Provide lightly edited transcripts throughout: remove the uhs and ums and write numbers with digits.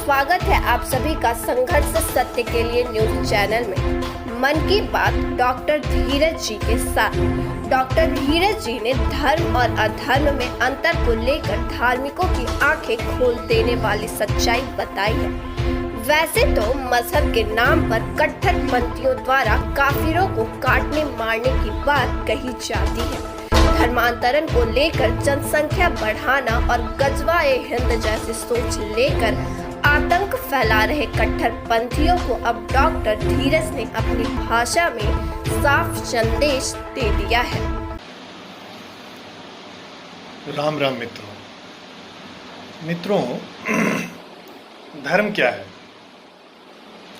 स्वागत है आप सभी का संघर्ष सत्य के लिए न्यूज चैनल में। मन की बात डॉक्टर धीरज जी के साथ। डॉक्टर धीरज जी ने धर्म और अधर्म में अंतर को लेकर धार्मिकों की आंखें खोल देने वाली सच्चाई बताई है। वैसे तो मजहब के नाम पर कट्टरपंथियों द्वारा काफिरों को काटने मारने की बात कही जाती है। धर्मांतरण को लेकर जनसंख्या बढ़ाना और गजवा-ए हिंद जैसी सोच लेकर आतंक फैला रहे कट्टरपंथियों को अब डॉक्टर धीरज ने अपनी भाषा में साफ संदेश दे दिया है। राम राम मित्रों, धर्म क्या है?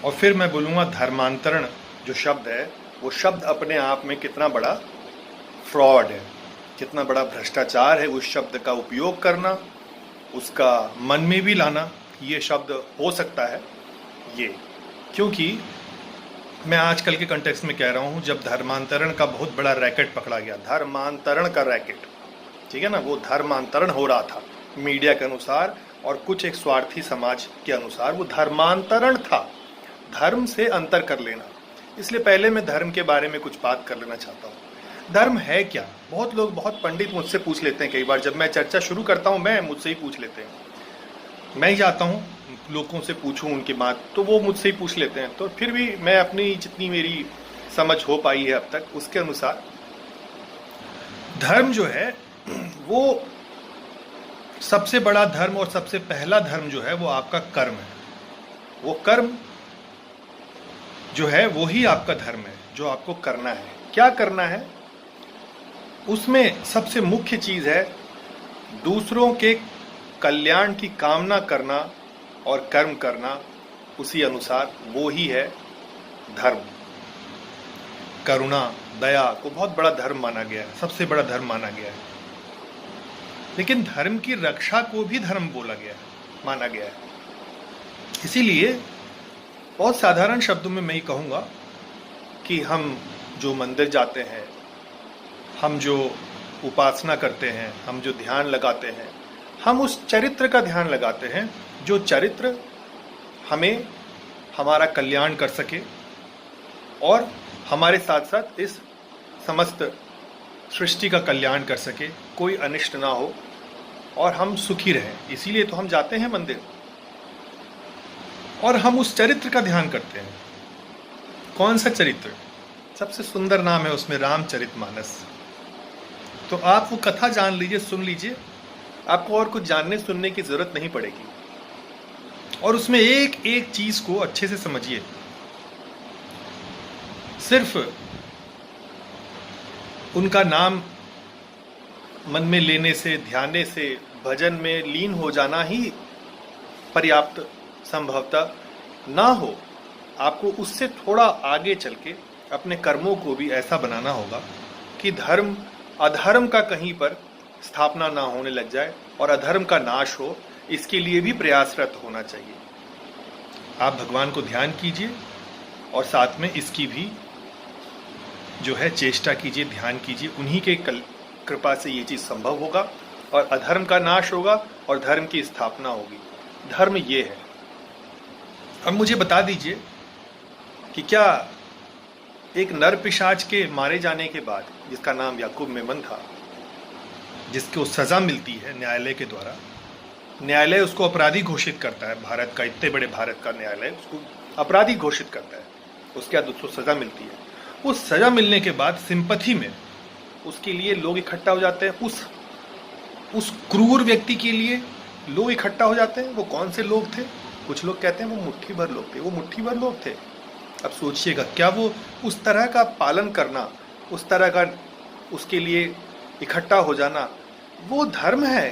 और फिर मैं बोलूँगा धर्मांतरण जो शब्द है वो शब्द अपने आप में कितना बड़ा फ्रॉड है, कितना बड़ा भ्रष्टाचार है। उस शब्द का उपयोग करना, उसका मन में भी लाना, ये शब्द हो सकता है ये, क्योंकि मैं आजकल के कंटेक्स्ट में कह रहा हूँ जब धर्मांतरण का बहुत बड़ा रैकेट पकड़ा गया, धर्मांतरण का रैकेट, ठीक है ना, वो धर्मांतरण हो रहा था मीडिया के अनुसार और कुछ एक स्वार्थी समाज के अनुसार वो धर्मांतरण था, धर्म से अंतर कर लेना। इसलिए पहले मैं धर्म के बारे में कुछ बात कर लेना चाहता हूँ। धर्म है क्या? बहुत लोग, बहुत पंडित मुझसे पूछ लेते हैं, कई बार जब मैं चर्चा शुरू करता हूँ मैं मुझसे ही पूछ लेते हैं। मैं ही जाता हूँ लोगों से पूछूं उनकी बात, तो वो मुझसे ही पूछ लेते हैं। तो फिर भी मैं अपनी जितनी मेरी समझ हो पाई है अब तक उसके अनुसार धर्म जो है वो सबसे बड़ा धर्म और सबसे पहला धर्म जो है वो आपका कर्म है। वो कर्म जो है वो ही आपका धर्म है, जो आपको करना है। क्या करना है? उसमें सबसे मुख्य चीज है दूसरों के कल्याण की कामना करना और कर्म करना, उसी अनुसार वो ही है धर्म। करुणा, दया को बहुत बड़ा धर्म माना गया है, सबसे बड़ा धर्म माना गया है। लेकिन धर्म की रक्षा को भी धर्म बोला गया है, माना गया है। इसीलिए बहुत साधारण शब्दों में मैं ये कहूँगा कि हम जो मंदिर जाते हैं, हम जो उपासना करते हैं, हम जो ध्यान लगाते हैं, हम उस चरित्र का ध्यान लगाते हैं जो चरित्र हमें हमारा कल्याण कर सके और हमारे साथ साथ इस समस्त सृष्टि का कल्याण कर सके, कोई अनिष्ट ना हो और हम सुखी रहें। इसीलिए तो हम जाते हैं मंदिर और हम उस चरित्र का ध्यान करते हैं। कौन सा चरित्र? सबसे सुंदर नाम है उसमें रामचरितमानस। तो आप वो कथा जान लीजिए, सुन लीजिए, आपको और कुछ जानने सुनने की जरूरत नहीं पड़ेगी। और उसमें एक एक चीज को अच्छे से समझिए। सिर्फ उनका नाम मन में लेने से, ध्याने से, भजन में लीन हो जाना ही पर्याप्त संभवतः ना हो। आपको उससे थोड़ा आगे चल के अपने कर्मों को भी ऐसा बनाना होगा कि धर्म अधर्म का कहीं पर स्थापना ना होने लग जाए और अधर्म का नाश हो। इसके लिए भी प्रयासरत होना चाहिए। आप भगवान को ध्यान कीजिए और साथ में इसकी भी जो है चेष्टा कीजिए, ध्यान कीजिए। उन्हीं के कृपा से ये चीज संभव होगा और अधर्म का नाश होगा और धर्म की स्थापना होगी। धर्म ये है। अब मुझे बता दीजिए कि क्या एक नर पिशाच के मारे जाने के बाद, जिसका नाम याकूब मेमन था, जिसको सजा मिलती है न्यायालय के द्वारा, न्यायालय उसको अपराधी घोषित करता है, भारत का, इतने बड़े भारत का न्यायालय उसको अपराधी घोषित करता है, उसके बाद उसको सजा मिलती है। उस सजा मिलने के बाद सिंपथी में उसके लिए लोग इकट्ठा हो जाते हैं, उस क्रूर व्यक्ति के लिए लोग इकट्ठा हो जाते हैं। वो कौन से लोग थे? कुछ लोग कहते हैं वो मुट्ठी भर लोग थे। वो मुट्ठी भर लोग थे। अब सोचिएगा, क्या वो उस तरह का पालन करना, उस तरह का उसके लिए इकट्ठा हो जाना वो धर्म है?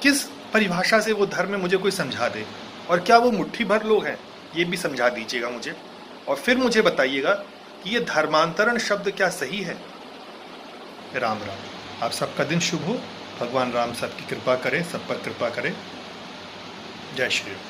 किस परिभाषा से वो धर्म है, मुझे कोई समझा दे। और क्या वो मुट्ठी भर लोग हैं, ये भी समझा दीजिएगा मुझे। और फिर मुझे बताइएगा कि ये धर्मांतरण शब्द क्या सही है? राम राम। आप सबका दिन शुभ हो। भगवान राम सबकी कृपा करें, सब पर कृपा करें। जय श्री राम।